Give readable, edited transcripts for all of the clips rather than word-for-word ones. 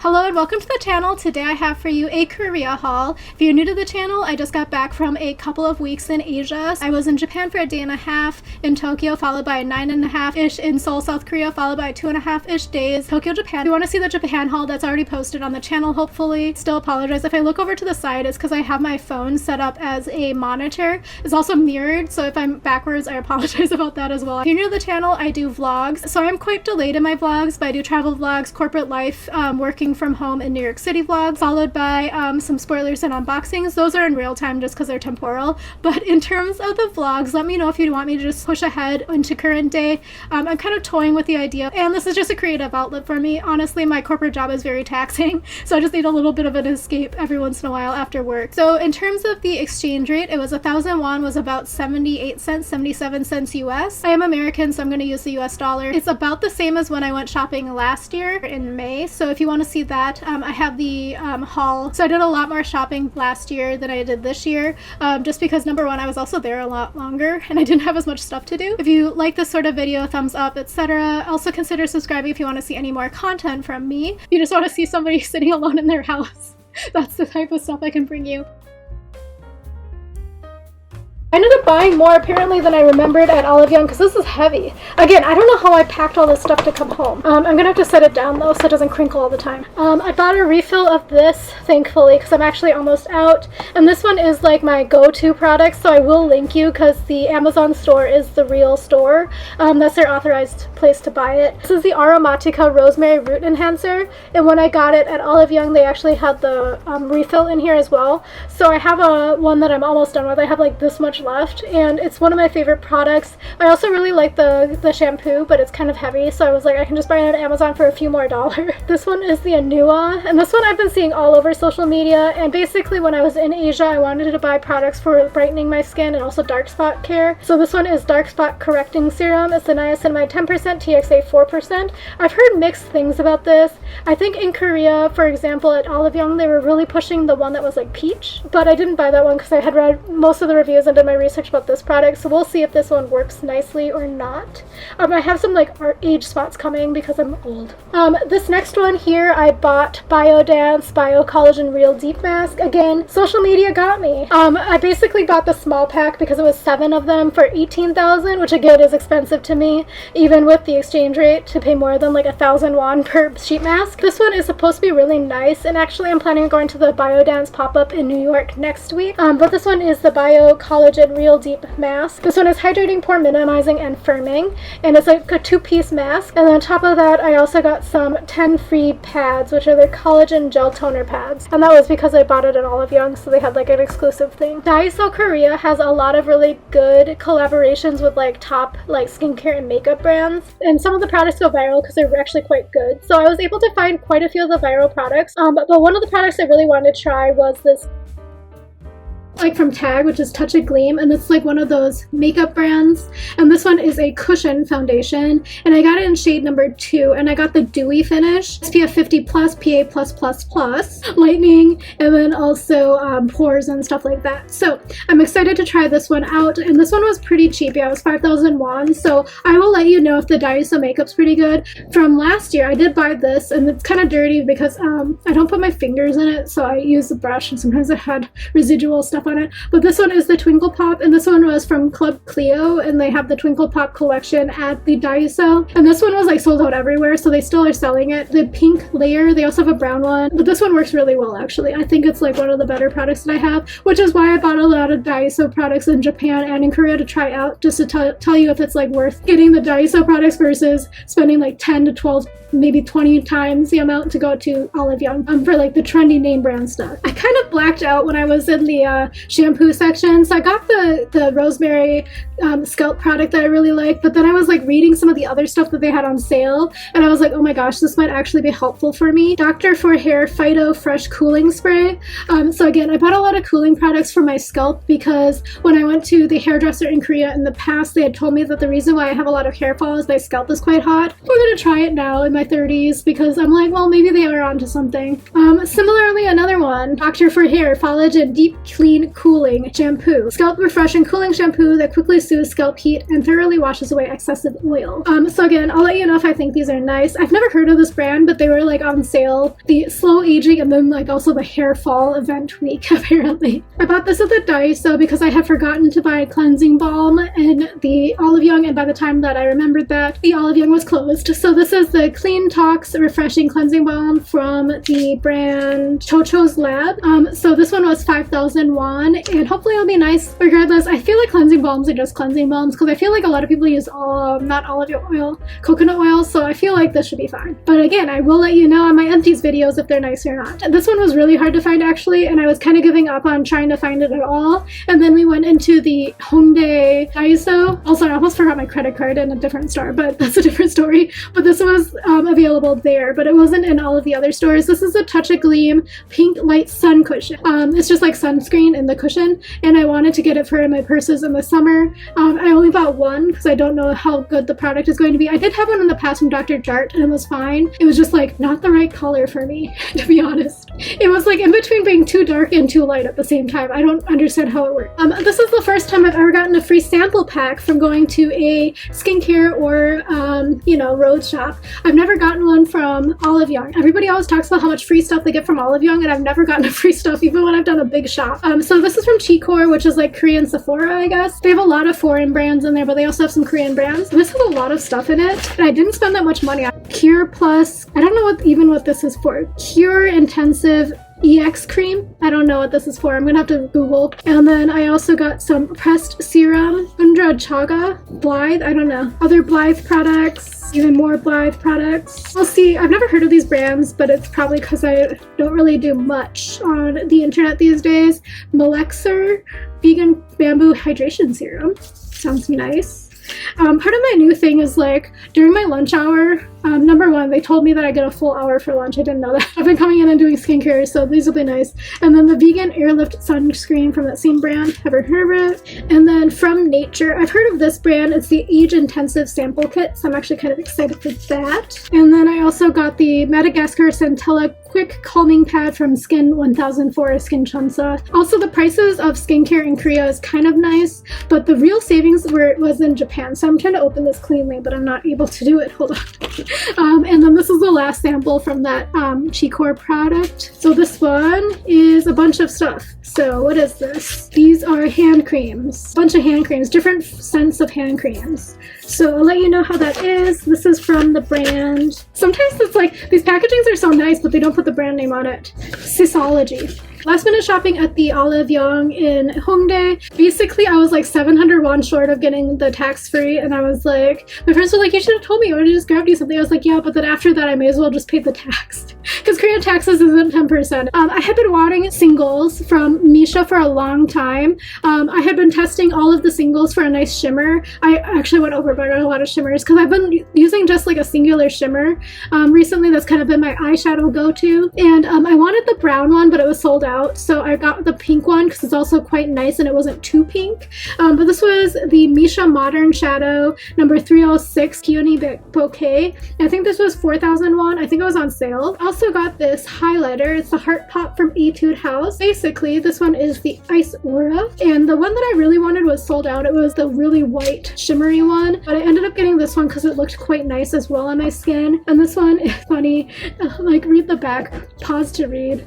Hello and welcome to the channel. Today I have for you a Korea haul. If you're new to the channel, I just got back from a couple of weeks in Asia. I was in Japan for a day and a half, in Tokyo followed by 9.5-ish in Seoul, South Korea, followed by 2.5-ish days Tokyo, Japan. If you want to see the Japan haul, that's already posted on the channel, hopefully. Still apologize if I look over to the side, it's because I have my phone set up as a monitor. It's also mirrored, so if I'm backwards, I apologize about that as well. If you're new to the channel, I do vlogs, so I'm quite delayed in my vlogs, but I do travel vlogs, corporate life, working from home in New York City vlogs, followed by some spoilers and unboxings. Those are in real time just because they're temporal. But in terms of the vlogs, let me know if you want me to just push ahead into current day. I'm kind of toying with the idea, and this is just a creative outlet for me. Honestly, my corporate job is very taxing, so I just need a little bit of an escape every once in a while after work. So in terms of the exchange rate, it was 1,000 won was about 78 cents, 77 cents US. I am American, so I'm going to use the US dollar. It's about the same as when I went shopping last year in May, so if you want to see that, I have the haul. So I did a lot more shopping last year than I did this year, just because number one, I was also there a lot longer and I didn't have as much stuff to do. If you like this sort of video, thumbs up, etc. Also consider subscribing if you want to see any more content from me. If you just want to see somebody sitting alone in their house, that's the type of stuff I can bring you. I ended up buying more apparently than I remembered at Olive Young because this is heavy. Again, I don't know how I packed all this stuff to come home. I'm gonna have to set it down though so it doesn't crinkle all the time. I bought a refill of this, thankfully, because I'm actually almost out. And this one is like my go-to product, so I will link you because the Amazon store is the real store. That's their authorized place to buy it. This is the Aromatica Rosemary Root Enhancer, and when I got it at Olive Young, they actually had the refill in here as well. So I have one that I'm almost done with. I have like this much left, and it's one of my favorite products. I also really like the shampoo, but it's kind of heavy, so I was like, I can just buy it on Amazon for a few more dollars. This one is the Anua, and this one I've been seeing all over social media, and basically when I was in Asia, I wanted to buy products for brightening my skin and also dark spot care. So this one is Dark Spot Correcting Serum. It's the niacinamide 10%, TXA 4%. I've heard mixed things about this. I think in Korea, for example, at Olive Young, they were really pushing the one that was like peach, but I didn't buy that one because I had read most of the reviews and did my research about this product, so we'll see if this one works nicely or not. I have some like age spots coming because I'm old. This next one here, I bought Biodance Bio Collagen Real Deep Mask. Again, social media got me. I basically bought the small pack because it was 7 of them for 18,000, which again is expensive to me, even with the exchange rate, to pay more than like 1,000 won per sheet mask. This one is supposed to be really nice, and actually I'm planning on going to the Biodance pop-up in New York next week. But this one is the Bio Collagen Real Deep Mask. This one is hydrating, pore minimizing, and firming, and it's like a 2-piece mask. And on top of that, I also got some 10 free pads, which are their collagen gel toner pads, and that was because I bought it at Olive Young, so they had like an exclusive thing. Daiso Korea has a lot of really good collaborations with like top like skincare and makeup brands, and some of the products go viral because they're actually quite good. So I was able to find quite a few of the viral products, but one of the products I really wanted to try was this, like from Tag, which is Touch a Gleam, and it's like one of those makeup brands, and this one is a cushion foundation, and I got it in shade number 2, and I got the dewy finish, SPF 50+, PA+++, lightening, and then also pores and stuff like that. So I'm excited to try this one out, and this one was pretty cheap. Yeah, it was 5,000 won, so I will let you know if the Daiso makeup's pretty good. From last year, I did buy this, and it's kind of dirty because I don't put my fingers in it, so I use the brush, and sometimes it had residual stuff on it. But this one is the Twinkle Pop, and this one was from Club Clio, and they have the Twinkle Pop collection at the Daiso, and this one was like sold out everywhere, so they still are selling it. The pink layer, they also have a brown one, but this one works really well actually. I think it's like one of the better products that I have, which is why I bought a lot of Daiso products in Japan and in Korea to try out, just to tell you if it's like worth getting the Daiso products versus spending like 10 to 12, maybe 20 times the amount to go to Olive Young for like the trendy name brand stuff. I kind of blacked out when I was in the shampoo section, so I got the rosemary scalp product that I really like, but then I was like reading some of the other stuff that they had on sale, and I was like, oh my gosh, this might actually be helpful for me. Dr. For Hair Phyto Fresh Cooling Spray. So again, I bought a lot of cooling products for my scalp because when I went to the hairdresser in Korea in the past, they had told me that the reason why I have a lot of hair fall is my scalp is quite hot. We're gonna try it now in my 30s because I'm like, well, maybe they are onto something. Similarly, another one, Dr. For Hair Collagen Deep Clean Clean Cooling Shampoo. Scalp refreshing cooling shampoo that quickly soothes scalp heat and thoroughly washes away excessive oil. So again, I'll let you know if I think these are nice. I've never heard of this brand, but they were like on sale. The slow aging and then like also the hair fall event week apparently. I bought this at the Daiso because I had forgotten to buy a cleansing balm in the Olive Young, and by the time that I remembered that, the Olive Young was closed. So this is the Clean Tox Refreshing Cleansing Balm from the brand Chocho's Lab. So this one was 5,000 won, and hopefully it'll be nice. Regardless, I feel like cleansing balms are just cleansing balms because I feel like a lot of people use not olive oil, coconut oil, so I feel like this should be fine. But again, I will let you know on my empties videos if they're nice or not. This one was really hard to find actually, and I was kind of giving up on trying to find it at all. And then we went into the Hongdae Daiso. Also, I almost forgot my credit card in a different store, but that's a different story. But this was available there, but it wasn't in all of the other stores. This is a Touch a Gleam Pink Light Sun Cushion. It's just like sunscreen in the cushion, and I wanted to get it for in my purses in the summer. I only bought one because I don't know how good the product is going to be. I did have one in the past from Dr. Jart and it was fine. It was just like not the right color for me, to be honest. It was like in between being too dark and too light at the same time. I don't understand how it works. This is the first time I've ever gotten a free sample pack from going to a skincare or road shop. I've never gotten one from Olive Young. Everybody always talks about how much free stuff they get from Olive Young, and I've never gotten a free stuff even when I've done a big shop. So this is from Chicor, which is like Korean Sephora, I guess. They have a lot of foreign brands in there, but they also have some Korean brands. This has a lot of stuff in it, and I didn't spend that much money on Cure Plus. I don't know what this is for. Cure Intensive EX cream. I don't know what this is for. I'm gonna have to Google. And then I also got some pressed serum, Undra Chaga, Blythe, I don't know. Other Blythe products, even more Blythe products. We'll see. I've never heard of these brands, but it's probably because I don't really do much on the internet these days. Melexer Vegan Bamboo Hydration Serum. Sounds nice. Part of my new thing is like during my lunch hour, number one, they told me that I get a full hour for lunch. I didn't know that. I've been coming in and doing skincare, so these will be nice. And then the vegan airlift sunscreen from that same brand. Ever heard of it? And then FromNature. I've heard of this brand. It's the age intensive sample kit, so I'm actually kind of excited for that. And then I also got the Madagascar Centella quick calming pad from Skin 1004 Skin Chunsa. Also, the prices of skincare in Korea is kind of nice, but the real savings was in Japan. So I'm trying to open this cleanly, but I'm not able to do it. Hold on. And then this is the last sample from that Chicor product. So this one is a bunch of stuff. So what is this? These are hand creams. A bunch of hand creams, different scents of hand creams. So I'll let you know how that is. This is from the brand. Sometimes it's like, these packagings are so nice, but they don't put the brand name on it. Sisology. Last minute shopping at the Olive Young in Hongdae. Basically, I was like 700 won short of getting the tax free, and I was like, my friends were like, you should have told me, I would have just grabbed you something. I was like, yeah, but then after that, I may as well just pay the tax. Because Korean taxes isn't 10%. I had been wanting singles from Misha for a long time. I had been testing all of the singles for a nice shimmer. I actually went overboard on a lot of shimmers because I've been using just like a singular shimmer. Recently, that's kind of been my eyeshadow go-to. And I wanted the brown one, but it was sold out. So I got the pink one because it's also quite nice and it wasn't too pink. But this was the Misha Modern Shadow number 306 Peony Bouquet. I think this was 4,000 won. I think it was on sale. I also got this highlighter. It's the Heart Pop from Etude House. Basically, this one is the Ice Aura. And the one that I really wanted was sold out. It was the really white shimmery one. But I ended up getting this one because it looked quite nice as well on my skin. And this one is funny. Like, read the back. Pause to read.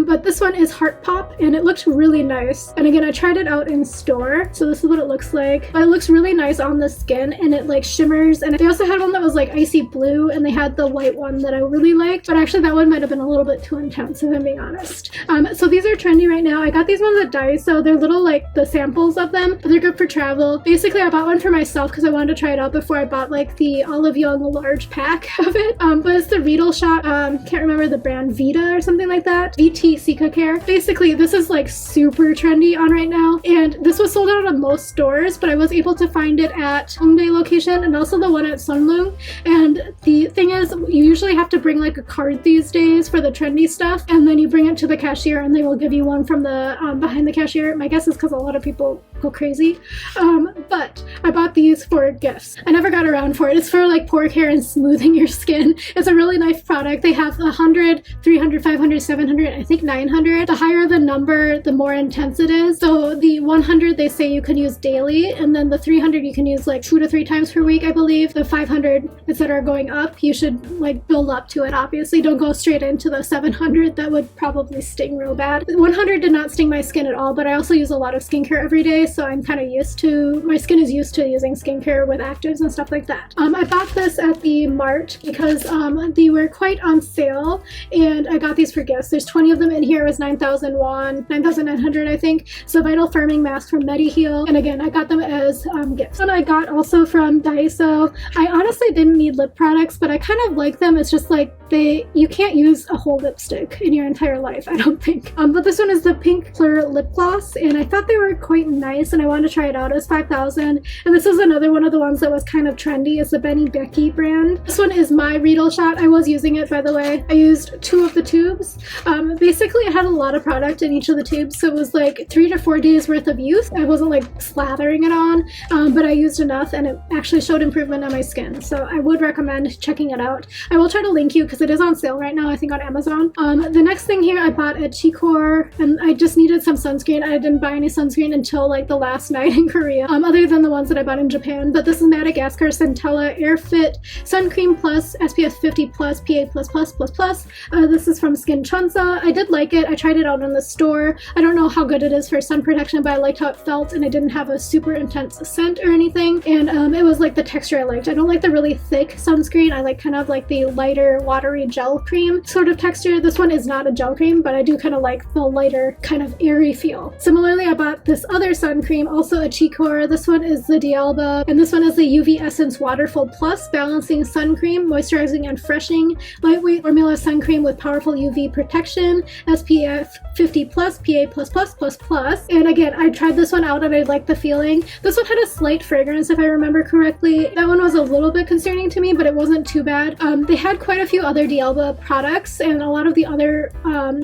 But this one is Heart Pop, and it looked really nice. And again, I tried it out in store, so this is what it looks like. But it looks really nice on the skin, and it like shimmers. And they also had one that was like icy blue, and they had the white one that I really liked. But actually, that one might have been a little bit too intense, if I'm being honest. So these are trendy right now. I got these ones at Daiso. They're little like the samples of them, but they're good for travel. Basically, I bought one for myself because I wanted to try it out before I bought like the Olive Young large pack of it. But it's the Riedel shot. Can't remember the brand, Vita or something like that. VT Sika Care. Basically, this is like super trendy on right now, and this was sold out of most stores, but I was able to find it at Hongdae location and also the one at Sunlung. And the thing is, you usually have to bring like a card these days for the trendy stuff, and then you bring it to the cashier and they will give you one from the behind the cashier. My guess is because a lot of people go crazy. But I bought these for gifts. I never got around for it. It's for like pore care and smoothing your skin. It's a really nice product. They have 100, 300, 500, 700, I think 900. The higher the number, the more intense it is. So the 100 they say you can use daily, and then the 300 you can use like 2 to 3 times per week, I believe. The 500, etc. going up, you should like build up to it. Obviously, don't go straight into the 700. That would probably sting real bad. 100 did not sting my skin at all, but I also use a lot of skincare every day, so I'm kind of used to, my skin is used to using skincare with actives and stuff like that. I bought this at the Mart because they were quite on sale, and I got these for gifts. There's 20 of them in here. It was 9,000 won, 9,900 I think. So Vital Firming Mask from MediHeal, and again I got them as gifts. And I got also from Daiso. I honestly didn't need lip products, but I kind of like them. It's just like you can't use a whole lipstick in your entire life, I don't think. But this one is the Pink Plur Lip Gloss, and I thought they were quite nice, and I wanted to try it out. It was 5,000, and this is another one of the ones that was kind of trendy. It's the Benny Becky brand. This one is my Riedel shot. I was using it, by the way. I used 2 of the tubes. Basically, I had a lot of product in each of the tubes, so it was like 3 to 4 days worth of use. I wasn't like slathering it on, but I used enough, and it actually showed improvement on my skin, so I would recommend checking it out. I will try to link you because it is on sale right now, I think on Amazon. The next thing here I bought at Chicor, and I just needed some sunscreen. I didn't buy any sunscreen until like the last night in Korea, other than the ones that I bought in Japan. But this is Madagascar Centella Airfit Sun Cream Plus SPF 50 Plus PA++++. This is from Skin Chunsa. I did like it. I tried it out in the store. I don't know how good it is for sun protection, but I liked how it felt, and it didn't have a super intense scent or anything, and it was like the texture I liked. I don't like the really thick sunscreen. I like kind of like the lighter watery gel cream sort of texture. This one is not a gel cream, but I do kind of like the lighter kind of airy feel. Similarly, I bought this other sun cream, also a Chicor. This one is the D'Alba, and this one is the UV Essence Waterful Plus Balancing Sun Cream, Moisturizing and Freshing Lightweight Formula Sun Cream with Powerful UV Protection, SPF 50 Plus PA++++. And again, I tried this one out and I liked the feeling. This one had a slight fragrance if I remember correctly. That one was a little bit concerning to me, but it wasn't too bad. They had quite a few other D'Alba products, and a lot of the other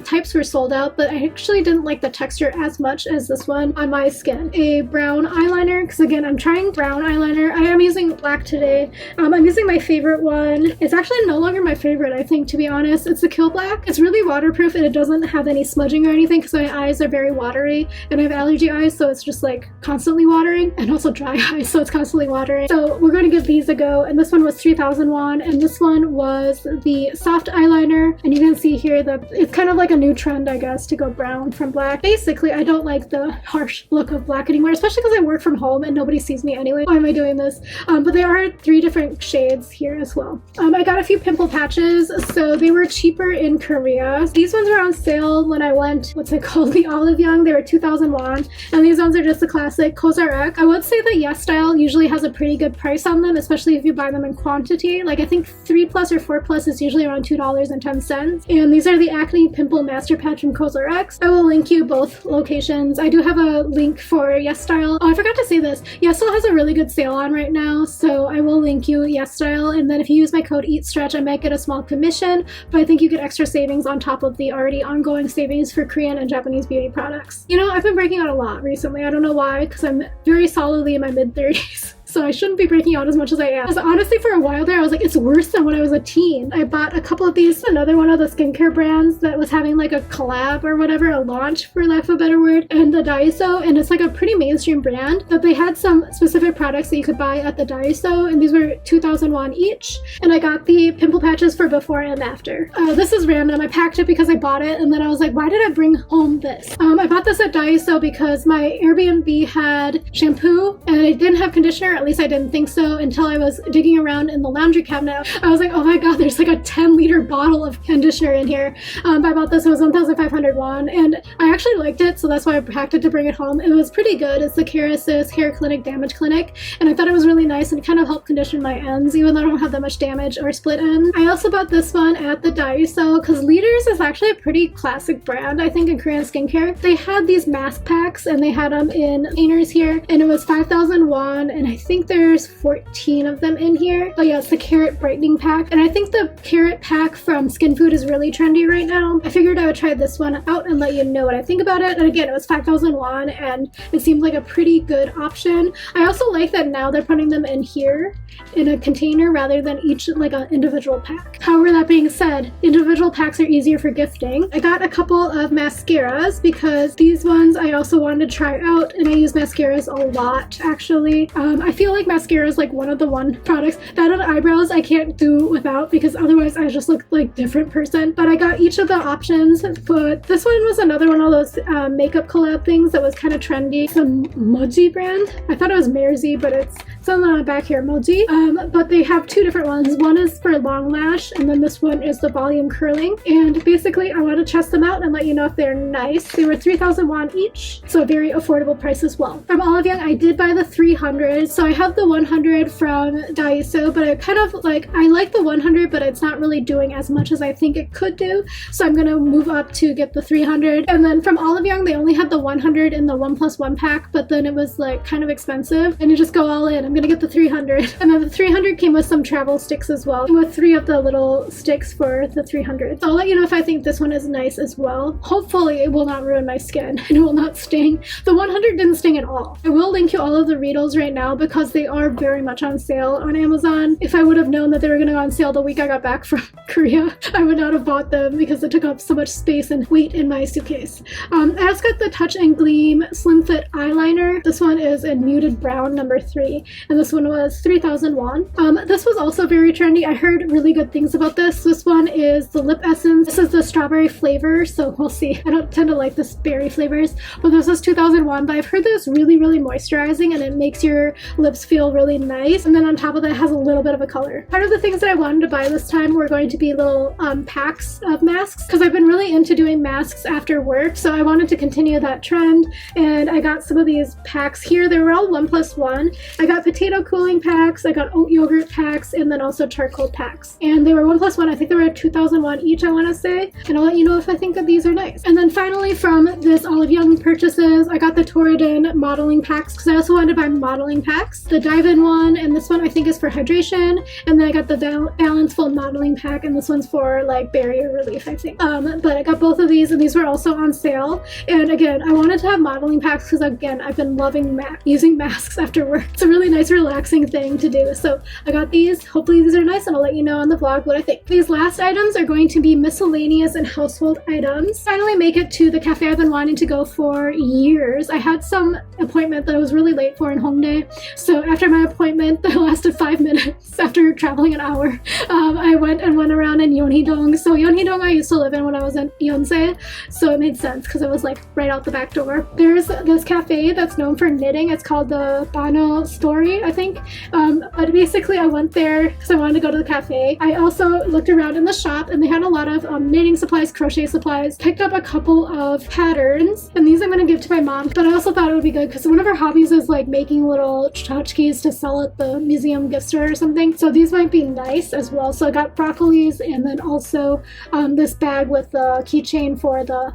types were sold out, but I actually didn't like the texture as much as this one on my skin. A brown eyeliner, because again, I'm trying brown eyeliner. I am using black today. I'm using my favorite one. It's actually no longer my favorite, I think, to be honest. It's the Kill Black. It's really waterproof, and it doesn't have any smudging or anything because my eyes are very watery, and I have allergy eyes, so it's just like constantly watering, and also dry eyes, so it's constantly watering. So we're going to give these a go, and this one was 3,000 won, and this one was the soft eyeliner, and you can see here that it's kind of like a new trend, I guess, to go brown from black. Basically, I don't like the harsh look of black anymore, especially because I work from home and nobody sees me anyway. Why am I doing this? But there are 3 different shades here as well. I got a few pimple patches, so they were cheaper in Korea. These ones were on sale when I went, what's it called, the Olive Young. They were 2,000 won, and these ones are just the classic COSRX. I would say that Yes Style usually has a pretty good price on them, especially if you buy them in quantity. Like I think 3 plus or 4 plus is usually around $2.10. And these are the Acne Pimple Master Patch from COSRX. I will link you both locations. I do have a link for Yes Style. Oh, I forgot to say this. Yes Style has a really good sale on right now, so I will link you Yes Style, and then if you use my code EATSTRETCH, I might get a small commission, but I think you get extra savings on top of the already ongoing savings for Korean and Japanese beauty products. You know, I've been breaking out a lot recently. I don't know why, because I'm very solidly in my mid-30s. So I shouldn't be breaking out as much as I am. Because honestly, for a while there, I was like, it's worse than when I was a teen. I bought a couple of these, another one of the skincare brands that was having like a collab or whatever, a launch for lack of a better word, and the Daiso, and it's like a pretty mainstream brand, but they had some specific products that you could buy at the Daiso, and these were 2,000 won each. And I got the pimple patches for before and after. This is random. I packed it because I bought it, and then I was like, why did I bring home this? I bought this at Daiso because my Airbnb had shampoo, and it didn't have conditioner. At least I didn't think so until I was digging around in the laundry cabinet. I was like, oh my god, there's like a 10-liter bottle of conditioner in here. I bought this. It was 1,500 won, and I actually liked it, so that's why I packed it to bring it home. It was pretty good. It's the Kerasis Hair Clinic Damage Clinic, and I thought it was really nice, and it kind of helped condition my ends, even though I don't have that much damage or split ends. I also bought this one at the Daiso because Leaders is actually a pretty classic brand, I think, in Korean skincare. They had these mask packs, and they had them in containers here, and it was 5,000 won, and I think there's 14 of them in here. Oh yeah, it's the carrot brightening pack. And I think the carrot pack from Skin Food is really trendy right now. I figured I would try this one out and let you know what I think about it. And again, it was 5,000 won and it seemed like a pretty good option. I also like that now they're putting them in here in a container rather than each like an individual pack. However, that being said, individual packs are easier for gifting. I got a couple of mascaras because these ones I also wanted to try out, and I use mascaras a lot actually. I feel like mascara is like one of the products that on eyebrows I can't do without because otherwise I just look like a different person. But I got each of the options, but this one was another one of those makeup collab things that was kind of trendy. It's a Moji brand. I thought it was Merzi, but it's on the back here, Moji. But they have two different ones. One is for long lash, and then this one is the volume curling. And basically, I want to test them out and let you know if they're nice. They were 3,000 won each, so a very affordable price as well. From Olive Young, I did buy the 300. So I have the 100 from Daiso, but I kind of I like the 100, but it's not really doing as much as I think it could do. So I'm gonna move up to get the 300. And then from Olive Young, they only had the 100 in the 1+1 pack, but then it was like kind of expensive, and you just go all in. I'm gonna get the 300. And then the 300 came with some travel sticks as well, with 3 of the little sticks for the 300. So I'll let you know if I think this one is nice as well. Hopefully it will not ruin my skin and it will not sting. The 100 didn't sting at all. I will link you all of the Riddles right now because they are very much on sale on Amazon. If I would have known that they were going to go on sale the week I got back from Korea, I would not have bought them because it took up so much space and weight in my suitcase. I also got the Touch and Gleam Slim Fit eyeliner. This one is in muted brown number 3, and this one was 3,000 won. This was also very trendy. I heard really good things about this. This one is the lip essence. This is the strawberry flavor, so we'll see. I don't tend to like the berry flavors, but this is 2,000 won, but I've heard that it's really, really moisturizing and it makes your lips feel really nice. And then on top of that, it has a little bit of a color. Part of the things that I wanted to buy this time were going to be little packs of masks because I've been really into doing masks after work, so I wanted to continue that trend. And I got some of these packs here. They were all 1+1. I got potato cooling packs, I got oat yogurt packs, and then also charcoal packs. And they were 1+1. I think they were 2,000 won each, I want to say. And I'll let you know if I think that these are nice. And then finally, from this Olive Young purchases, I got the Torridon modeling packs because I also wanted to buy modeling packs. The dive-in one, and this one I think is for hydration. And then I got the Balance Full modeling pack, and this one's for like barrier relief, I think. But I got both of these, and these were also on sale. And again, I wanted to have modeling packs because again, I've been loving using masks after work. It's a really nice, relaxing thing to do. So I got these. Hopefully these are nice, and I'll let you know on the vlog what I think. These last items are going to be miscellaneous and household items. Finally make it to the cafe I've been wanting to go for years. I had some appointment that I was really late for in Hongdae. So after my appointment that lasted 5 minutes after traveling an hour, I went around in Yeonhee-dong. So Yeonhee-dong I used to live in when I was in Yonsei, so it made sense because it was like right out the back door. There's this cafe that's known for knitting. It's called the Bano Story, I think. But basically I went there because I wanted to go to the cafe. I also looked around in the shop and they had a lot of knitting supplies, crochet supplies, picked up a couple of patterns, and these I'm going to give to my mom. But I also thought it would be good because one of her hobbies is like making little tchotchkes to sell at the museum gift store or something. So these might be nice as well. So I got broccolis and then also this bag with the keychain for the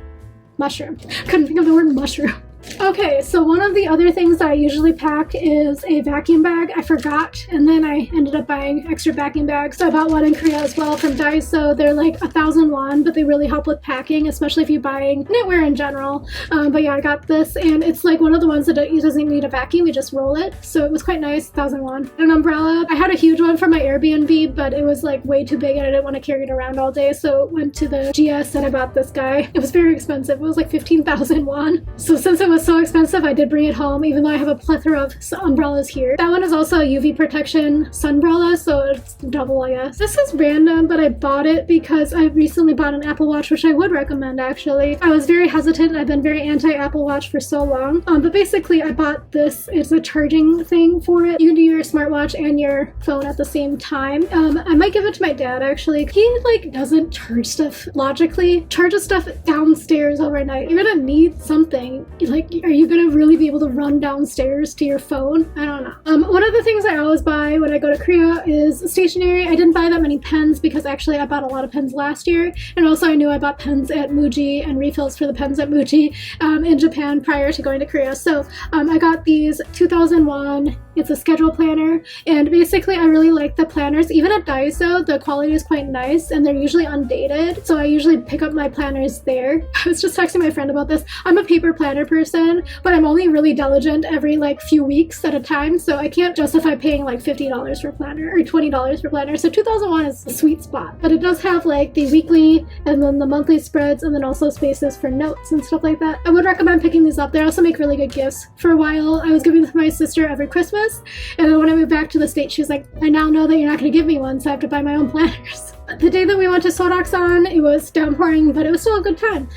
mushroom. Couldn't think of the word mushroom. Okay, so one of the other things that I usually pack is a vacuum bag. I forgot, and then I ended up buying extra vacuum bags. So I bought one in Korea as well from Daiso. They're like 1,000 won, but they really help with packing, especially if you're buying knitwear in general. But yeah, I got this, and it's like one of the ones that doesn't need a vacuum. You just roll it. So it was quite nice, 1,000 won. An umbrella. I had a huge one from my Airbnb, but it was like way too big and I didn't want to carry it around all day. So went to the GS and I bought this guy. It was very expensive. It was like 15,000 won. So since it was so expensive, I did bring it home, even though I have a plethora of umbrellas here. That one is also a UV protection sunbrella, so it's double, I guess. This is random, but I bought it because I recently bought an Apple Watch, which I would recommend actually. I was very hesitant. I've been very anti-Apple Watch for so long. But basically I bought this. It's a charging thing for it. You can do your smartwatch and your phone at the same time. I might give it to my dad actually. He like doesn't charge stuff logically. Charges stuff downstairs overnight. You're gonna need something. Like, are you gonna really be able to run downstairs to your phone? I don't know. One of the things I always buy when I go to Korea is stationery. I didn't buy that many pens because actually I bought a lot of pens last year, and also I knew I bought pens at Muji and refills for the pens at Muji in Japan prior to going to Korea. So I got these 2,000 won It's a schedule planner, and basically I really like the planners. Even at Daiso, the quality is quite nice and they're usually undated, so I usually pick up my planners there. I was just texting my friend about this. I'm a paper planner person, but I'm only really diligent every like few weeks at a time, so I can't justify paying like $50 for a planner or $20 for a planner. So 2001 is a sweet spot, but it does have like the weekly and then the monthly spreads, and then also spaces for notes and stuff like that. I would recommend picking these up. They also make really good gifts. For a while I was giving them to my sister every Christmas, and then when I moved back to the States, she was like, I now know that you're not going to give me one, so I have to buy my own planners. The day that we went to Sodakusan, it was downpouring, but it was still a good time.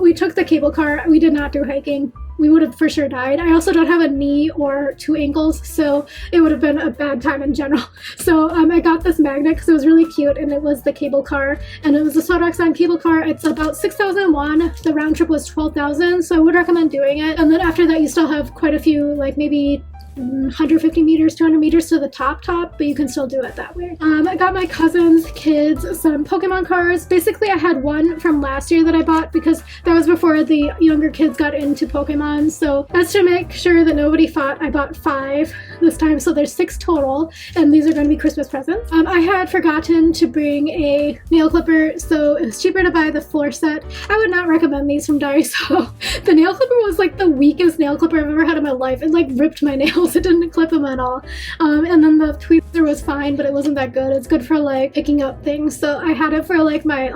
We took the cable car. We did not do hiking. We would have for sure died. I also don't have a knee or 2 ankles, so it would have been a bad time in general. So I got this magnet because it was really cute, and it was the cable car, and it was a Sodakusan cable car. It's about 6,000 won. The round trip was 12,000, so I would recommend doing it. And then after that, you still have quite a few, like maybe 150 meters, 200 meters to the top, but you can still do it that way. I got my cousin's kids some Pokemon cards. Basically, I had one from last year that I bought because that was before the younger kids got into Pokemon. So as to make sure that nobody fought, I bought 5 this time. So there's 6 total, and these are going to be Christmas presents. I had forgotten to bring a nail clipper, so it was cheaper to buy the 4 set. I would not recommend these from Daiso. The nail clipper was like the weakest nail clipper I've ever had in my life. It like ripped my nails. It didn't clip them at all. And then the tweezer was fine, but it wasn't that good. It's good for like picking up things. So I had it for like my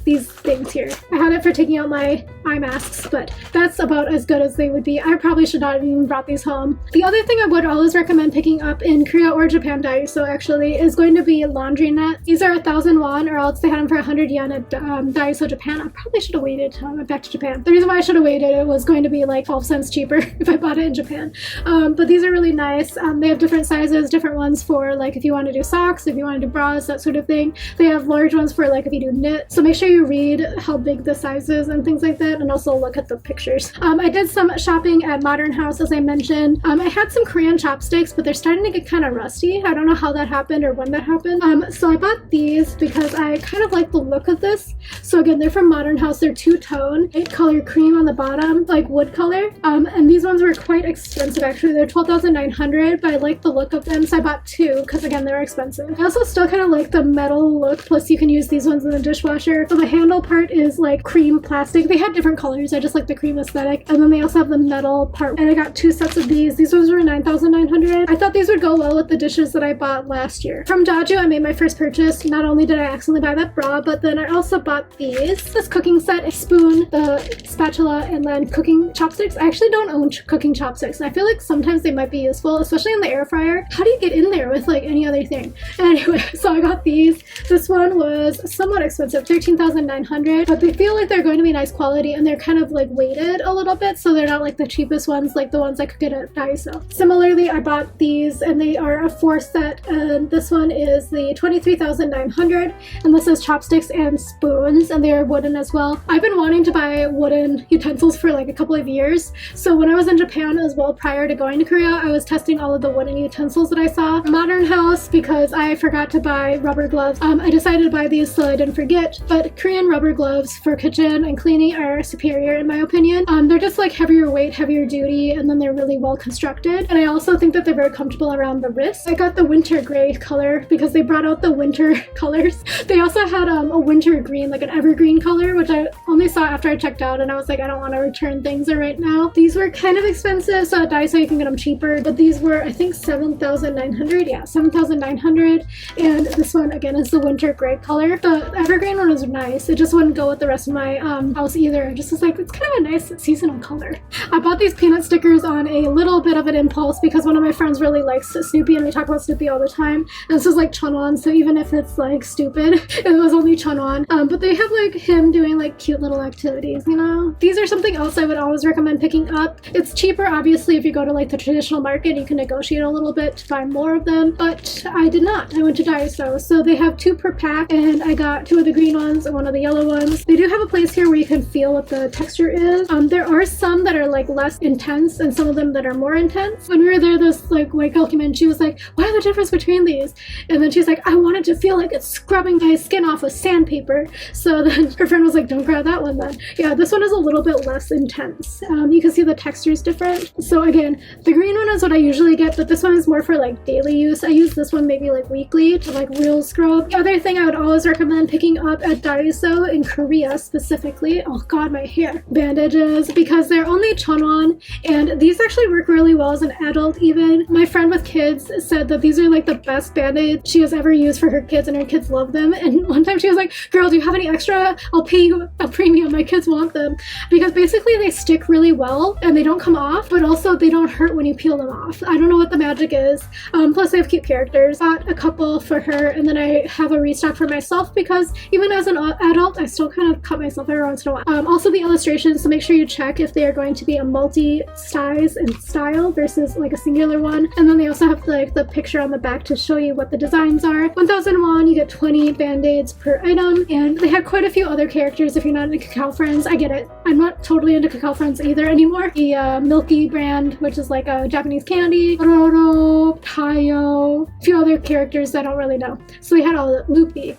these things here. I had it for taking out my eye masks, but that's about as good as they would be. I probably should not have even brought these home. The other thing I would always recommend picking up in Korea or Japan Daiso actually is going to be laundry nets. These are 1,000 won, or else they had them for 100 yen at Daiso Japan. I probably should have waited till I went back to Japan. The reason why I should have waited, it was going to be like 12 cents cheaper if I bought it in Japan. But these are really nice. They have different sizes, different ones for like if you want to do socks, if you want to do bras, that sort of thing. They have large ones for like if you do knit. So make sure you read how big the size is and things like that, and also look at the pictures. I did some shopping at Modern House, as I mentioned. I had some Korean chopsticks, but they're starting to get kind of rusty. I don't know how that happened or when that happened. So I bought these because I kind of like the look of this. So again, they're from Modern House. They're two-tone, 8-color cream on the bottom, like wood color. And these ones were quite expensive actually. They're 12,900, but I like the look of them, so I bought 2 because again, they're expensive. I also still kind of like the metal look, plus you can use these ones in the dishwasher. So the handle part is like cream plastic. They had different colors. I just like the cream aesthetic. And then they also have the metal part. And I got 2 sets of these. These ones were 9,900. I thought these would go well with the dishes that I bought last year. From Daju, I made my first purchase. Not only did I accidentally buy that bra, but then I also bought these. This cooking set, a spoon, the spatula, and then cooking chopsticks. I actually don't own cooking chopsticks, and I feel like sometimes they might be useful, especially in the air fryer. How do you get in there with like any other thing? Anyway, so I got these. This one was somewhat expensive, 13,900, but they feel like they're going to be nice quality, and they're kind of like weighted a little bit, so they're not like the cheapest ones, like the ones I could get at Daiso. Similarly, I bought these, and they are a 4 set, and this one is the 23,900, and this is chopsticks and spoons, and they are wooden as well. I've been wanting to buy wooden utensils for like a couple of years, so when I was in Japan as well prior to going to Korea, I was testing all of the wooden utensils that I saw. Modern House, because I forgot to buy rubber gloves. I decided to buy these so I didn't forget, but Korean rubber gloves for kitchen and cleaning are superior in my opinion. They're just like heavier weight, heavier duty, and then they're really well constructed. And I also think that they're very comfortable around the wrist. I got the winter gray color because they brought out the winter colors. They also had a winter green, like an evergreen color, which I only saw after I checked out, and I was like, I don't want to return things right now. These were kind of expensive, so at Daiso you can get them cheaper, but these were I think 7,900. Yeah, 7,900. And this one again is the winter gray color. The evergreen one was nice. It just wouldn't go with the rest of my house either. It just was like, it's kind of a nice seasonal color. I bought these peanut stickers on a little bit of an impulse because one of my friends really likes Snoopy, and we talk about Snoopy all the time. And this is like Chunwon, so even if it's like stupid, it was only Chunwon. But they have like him doing like cute little activities, you know? These are something else I would always recommend picking up. It's cheaper, obviously, if you go to like the traditional market. You can negotiate a little bit to find more of them, but I did not. I went to Daiso. So they have 2 per pack, and I got 2 of the green ones and 1 of the yellow ones. They do have a place here where you can feel what the texture is. There are some that are like less intense and some of them that are more intense. When we were there, this like white girl came in, she was like, what are the difference between these? And then she's like, I wanted to feel like it's scrubbing my skin off with sandpaper. So then her friend was like, don't grab that that one then. Yeah, this one is a little bit less intense. You can see the texture is different. So again, the green one is what I usually get, but this one is more for like daily use. I use this one maybe like weekly to like real scrub. The other thing I would always recommend picking up at Daiso in Korea specifically, oh god, my hair, bandages, because they're only Chonwon, and these actually work really well as an adult even. My friend with kids said that these are like the best band-aids she has ever used for her kids, and her kids love them. And one time she was like, girl, do you have any extra? I'll pay you a premium, my kids want them. Because basically they stick really well and they don't come off, but also they don't hurt when you peel them off. I don't know what the magic is. Plus they have cute characters. Got a couple for her, and then I have a restock for myself because even as an adult I still kind of cut myself every once in a while. Also the illustrations, so make sure you check if they are going to be a multi-size and style versus like a singular one. And then they also have like the picture on the back to show you what the designs are. 1,000 won, you get 20 band-aids per item, and they had quite a few other characters if you're not into Cacao Friends. I get it. I'm not totally into Cacao Friends either anymore. The Milky brand, which is like a Japanese candy, Roro, Tayo, a few other characters I don't really know. So we had all the Loopy,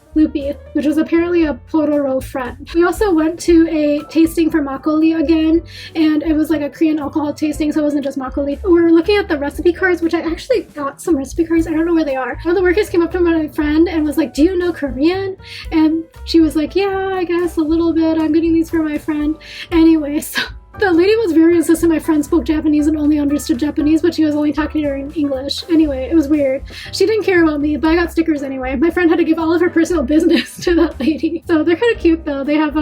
which was apparently a Pororo friend. We also went to a tasting for makgeolli again, and it was like a Korean alcohol tasting, so it wasn't just makgeolli. We were looking at the recipe cards, which I actually got some recipe cards. I don't know where they are. One of the workers came up to my friend and was like, do you know Korean? And she was like, yeah, I guess a little bit. I'm getting these for my friend. Anyway, so the lady was very insistent my friend spoke Japanese and only understood Japanese, but she was only talking to her in English. Anyway, it was weird. She didn't care about me, but I got stickers anyway. My friend had to give all of her personal business to that lady. So they're kind of cute though. They have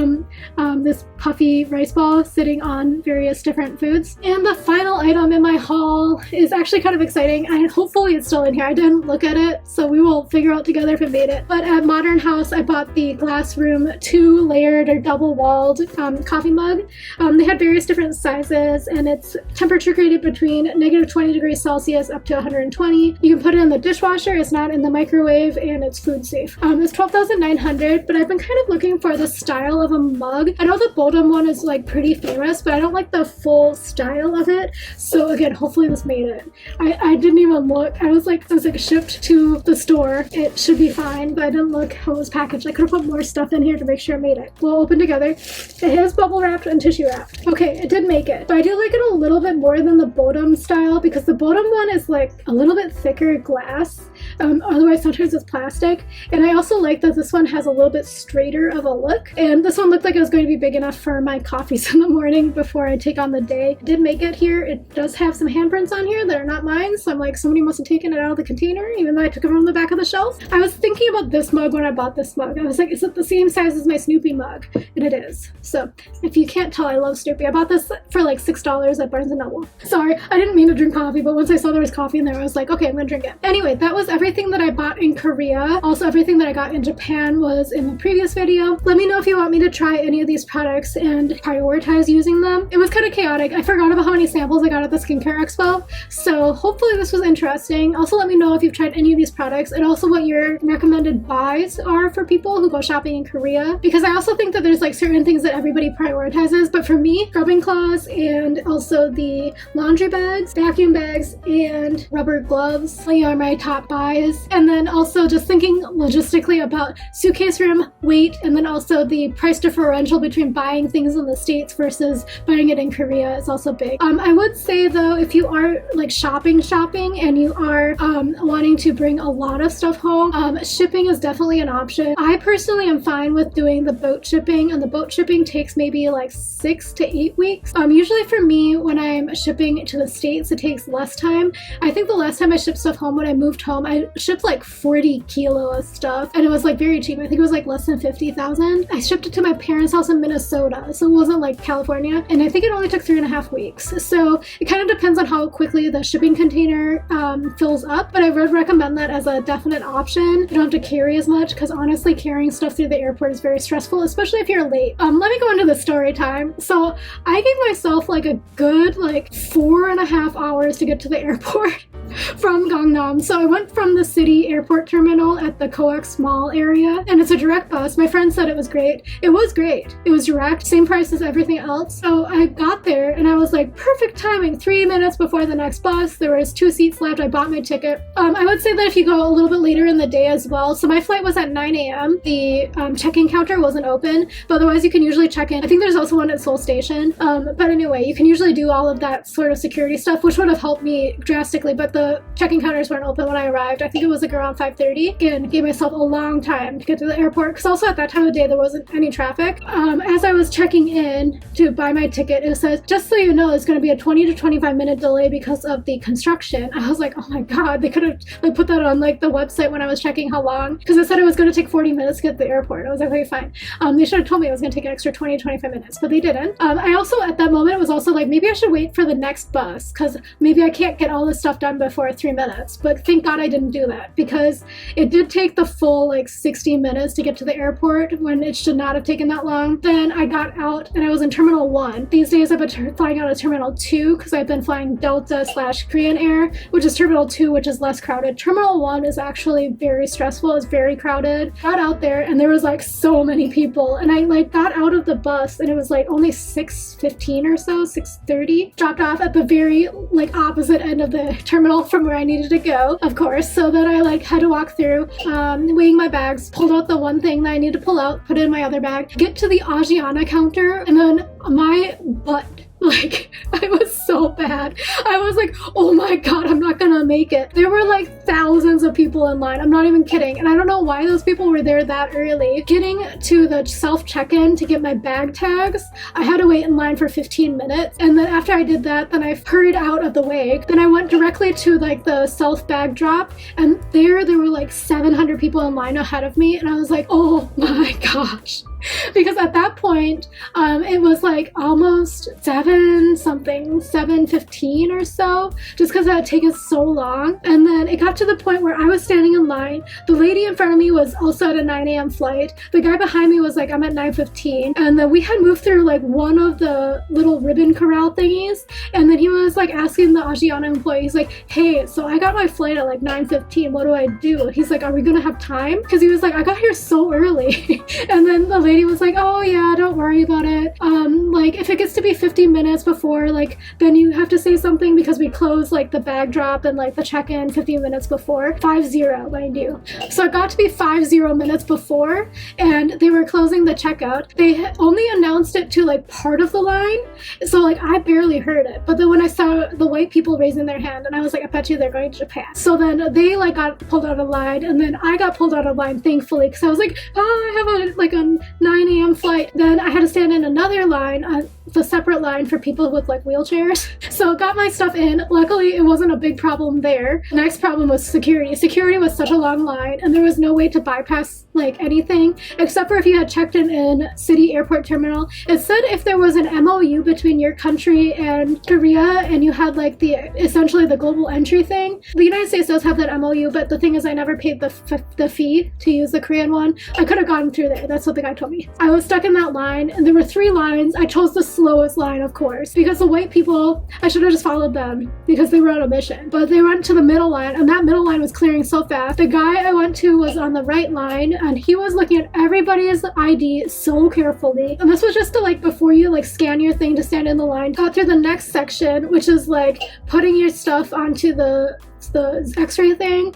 this puffy rice ball sitting on various different foods. And the final item in my haul is actually kind of exciting, and hopefully it's still in here. I didn't look at it, so we will figure out together if it made it. But at Modern House, I bought the Glass Room 2-layered or double-walled coffee mug. They had various different sizes, and it's temperature rated between -20°C up to 120. You can put it in the dishwasher, it's not in the microwave, and it's food safe. It's 12,900, but I've been kind of looking for the style of a mug. I know the Bodum one is like pretty famous, but I don't like the full style of it. So again, hopefully this made it. I didn't even look. I was like shipped to the store. It should be fine, but I didn't look how it was packaged. I could have put more stuff in here to make sure it made it. We'll open together. It is bubble wrapped and tissue wrapped. Okay, it did make it, but I do like it a little bit more than the Bodum style because the Bodum one is like a little bit thicker glass. Otherwise sometimes it's plastic, and I also like that this one has a little bit straighter of a look, and this one looked like it was going to be big enough for my coffees in the morning before I take on the day. It did make it here. It does have some handprints on here that are not mine, so I'm like, somebody must have taken it out of the container even though I took it from the back of the shelf. I was thinking about this mug when I bought this mug. I was like, is it the same size as my Snoopy mug? And it is. So if you can't tell, I love Snoopy. I bought this for like $6 at Barnes & Noble. Sorry, I didn't mean to drink coffee, but once I saw there was coffee in there, I was like, okay, I'm gonna drink it. Anyway, that was everything that I bought in Korea. Also, everything that I got in Japan was in the previous video. Let me know if you want me to try any of these products and prioritize using them. It was kind of chaotic. I forgot about how many samples I got at the Skincare Expo, so hopefully this was interesting. Also, let me know if you've tried any of these products and also what your recommended buys are for people who go shopping in Korea, because I also think that there's like certain things that everybody prioritizes, but for me, scrubbing cloths and also the laundry bags, vacuum bags, and rubber gloves are my top buys. And then also just thinking logistically about suitcase room, weight, and then also the price differential between buying things in the States versus buying it in Korea is also big. I would say though, if you are like shopping and you are wanting to bring a lot of stuff home, shipping is definitely an option. I personally am fine with doing the boat shipping, and the boat shipping takes maybe like 6 to 8 weeks. Usually for me, when I'm shipping to the States, it takes less time. I think the last time I shipped stuff home when I moved home, I shipped like 40 kilos of stuff, and it was like very cheap. I think it was like less than 50,000. I shipped it to my parents' house in Minnesota, so it wasn't like California, and I think it only took 3.5 weeks. So it kind of depends on how quickly the shipping container fills up, but I would recommend that as a definite option. You don't have to carry as much, because honestly, carrying stuff through the airport is very stressful, especially if you're late. Let me go into the story time. So I gave myself like a good like 4.5 hours to get to the airport. from Gangnam. So I went from the city airport terminal at the Coex Mall area, and it's a direct bus. My friend said it was great. It was great. It was direct, same price as everything else. So I got there and I was like, perfect timing, 3 minutes before the next bus. There was 2 seats left. I bought my ticket. I would say that if you go a little bit later in the day as well, so my flight was at 9 a.m. The check-in counter wasn't open, but otherwise you can usually check in. I think there's also one at Seoul Station. But anyway, you can usually do all of that sort of security stuff, which would have helped me drastically, but the check-in counters weren't open when I arrived. I think it was like around 5:30. Again, gave myself a long time to get to the airport, because also at that time of day there wasn't any traffic. As I was checking in to buy my ticket, it says, just so you know, it's going to be a 20 to 25 minute delay because of the construction. I was like, oh my god, they could have like put that on like the website when I was checking how long, because it said it was going to take 40 minutes to get to the airport. I was like, okay, fine. They should have told me it was going to take an extra 20 to 25 minutes, but they didn't. I also at that moment was also like, maybe I should wait for the next bus, because maybe I can't get all this stuff done before 3 minutes. But thank god I didn't do that, because it did take the full like 60 minutes to get to the airport when it should not have taken that long. Then I got out and I was in Terminal 1. These days I've been flying out of Terminal 2 because I've been flying Delta/Korean Air, which is Terminal 2, which is less crowded. Terminal 1 is actually very stressful. It's very crowded. Got out there and there was like so many people, and I like got out of the bus and it was like only 6:15 or so, 6:30. Dropped off at the very like opposite end of the terminal from where I needed to go, of course. So then I like had to walk through, weighing my bags, pulled out the one thing that I needed to pull out, put it in my other bag, get to the Asiana counter, and then my butt, like, I was so bad. I was like, oh my god, I'm not gonna make it. There were like thousands of people in line. I'm not even kidding. And I don't know why those people were there that early. Getting to the self check-in to get my bag tags, I had to wait in line for 15 minutes. And then after I did that, then I hurried out of the way. Then I went directly to like the self bag drop, and there were like 700 people in line ahead of me. And I was like, oh my gosh. Because at that point, it was like almost 7:15 or so, just because it had taken so long. And then it got to the point where I was standing in line. The lady in front of me was also at a 9 a.m. flight. The guy behind me was like, I'm at 9:15. And then we had moved through like one of the little ribbon corral thingies. And then he was like asking the Asiana employee, he's like, hey, so I got my flight at like 9:15. What do I do? He's like, are we gonna have time? Because he was like, I got here so early. And then the lady was like, oh yeah, don't worry about it. Like if it gets to be 50 minutes before, like then you have to say something, because we close like the bag drop and like the check-in 15 minutes before. 50, mind you. So it got to be 50 minutes before, and they were closing the checkout. They only announced it to like part of the line, so like I barely heard it. But then when I saw the white people raising their hand, and I was like, I bet you they're going to Japan. So then they like got pulled out of line, and then I got pulled out of line, thankfully, because I was like, oh, I have a 9 a.m. flight. Then I had to stand in another line, the separate line for people with like wheelchairs. So got my stuff in. Luckily, it wasn't a big problem there. The next problem was security. Security was such a long line, and there was no way to bypass like anything, except for if you had checked in city airport terminal. It said if there was an MOU between your country and Korea, and you had like essentially the global entry thing. The United States does have that MOU, but the thing is I never paid the fee to use the Korean one. I could have gone through there. That's what the guy told me. I was stuck in that line, and there were 3 lines. I chose the slowest line, of course, because the white people, I should have just followed them because they were on a mission. But they went to the middle line, and that middle line was clearing so fast. The guy I went to was on the right line, and he was looking at everybody's ID so carefully. And this was just to like before you like scan your thing to stand in the line. Got through the next section, which is like putting your stuff onto the x-ray thing,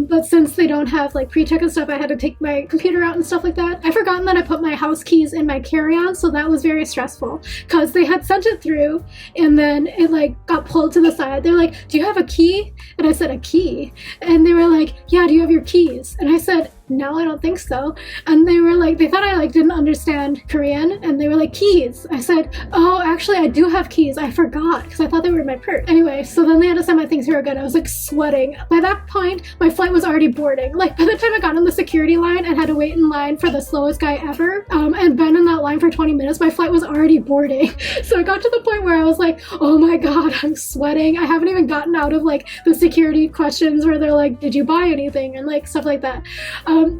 but since they don't have like pre-check and stuff, I had to take my computer out and stuff like that. I forgotten that I put my house keys in my carry-on, so that was very stressful, because they had sent it through and then it like got pulled to the side. They're like, do you have a key? And I said, a key? And they were like, yeah, do you have your keys? And I said, no, I don't think so. And they were like, they thought I like didn't understand Korean, and they were like, keys. I said, oh, actually I do have keys. I forgot, because I thought they were in my purse. Anyway, so then they had to send my things here again. I was like sweating. By that point, my flight was already boarding. Like by the time I got on the security line and had to wait in line for the slowest guy ever, and been in that line for 20 minutes, my flight was already boarding. So I got to the point where I was like, oh my god, I'm sweating. I haven't even gotten out of like the security questions where they're like, did you buy anything? And like stuff like that.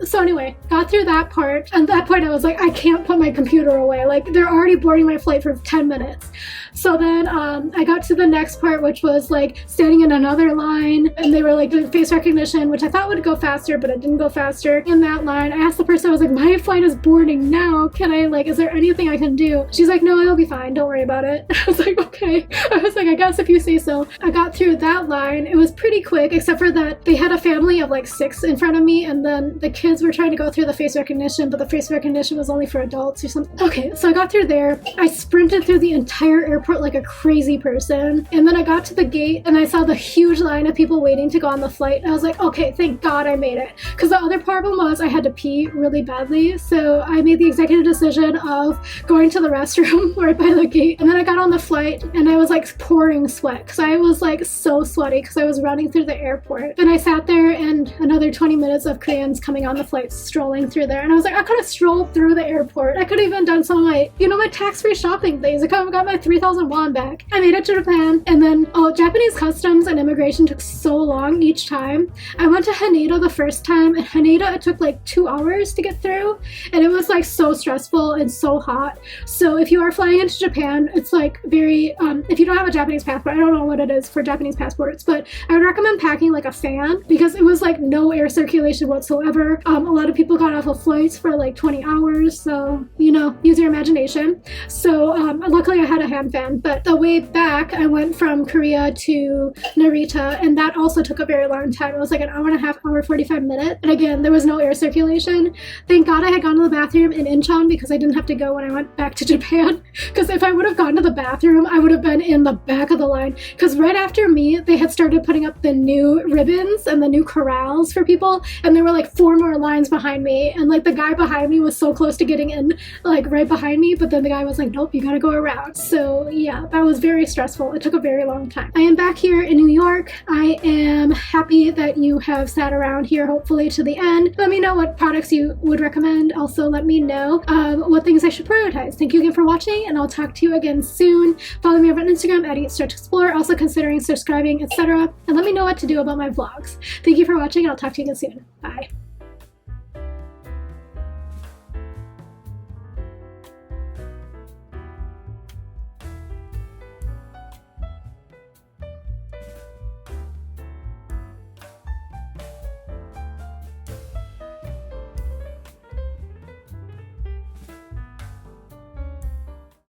So anyway, got through that part. And at that point I was like, I can't put my computer away. Like they're already boarding my flight for 10 minutes. So then I got to the next part, which was like standing in another line, and they were like doing face recognition, which I thought would go faster, but it didn't go faster. In that line, I asked the person, I was like, my flight is boarding now. Can I, like, is there anything I can do? She's like, no, it'll be fine. Don't worry about it. I was like, okay. I was like, I guess if you say so. I got through that line. It was pretty quick, except for that they had a family of like 6 in front of me, and then the kids were trying to go through the face recognition, but the face recognition was only for adults or something. Okay, so I got through there. I sprinted through the entire airport like a crazy person, and then I got to the gate and I saw the huge line of people waiting to go on the flight. And I was like, okay, thank God I made it. Because the other problem was I had to pee really badly, so I made the executive decision of going to the restroom right by the gate. And then I got on the flight and I was like pouring sweat because I was like so sweaty because I was running through the airport. And I sat there and another 20 minutes of Koreans coming on the flight strolling through there, and I was like, I could have strolled through the airport. I could have even done some of my, you know, my tax-free shopping things. I could have got my 3,000 won back. I made it to Japan, and then Japanese customs and immigration took so long each time. I went to Haneda the first time, and Haneda, it took like 2 hours to get through, and it was like so stressful and so hot. So if you are flying into Japan, it's like very, if you don't have a Japanese passport, I don't know what it is for Japanese passports, but I would recommend packing like a fan because it was like no air circulation whatsoever. A lot of people got off of flights for like 20 hours, so, you know, use your imagination. So luckily I had a hand fan, but the way back I went from Korea to Narita, and that also took a very long time. It was like an hour and a half, hour 45 minutes, and again there was no air circulation. Thank God I had gone to the bathroom in Incheon because I didn't have to go when I went back to Japan, because if I would have gone to the bathroom I would have been in the back of the line, because right after me they had started putting up the new ribbons and the new corrals for people, and there were like 4 more lines behind me, and like the guy behind me was so close to getting in, like right behind me, but then the guy was like, nope, you gotta go around. So yeah, that was very stressful. It took a very long time. I am back here in New York. I am happy that you have sat around here hopefully to the end. Let me know what products you would recommend. Also let me know what things I should prioritize. Thank you again for watching, and I'll talk to you again soon. Follow me over on Instagram at @EatStretchExplore, also considering subscribing, etc. And let me know what to do about my vlogs. Thank you for watching, and I'll talk to you again soon. Bye.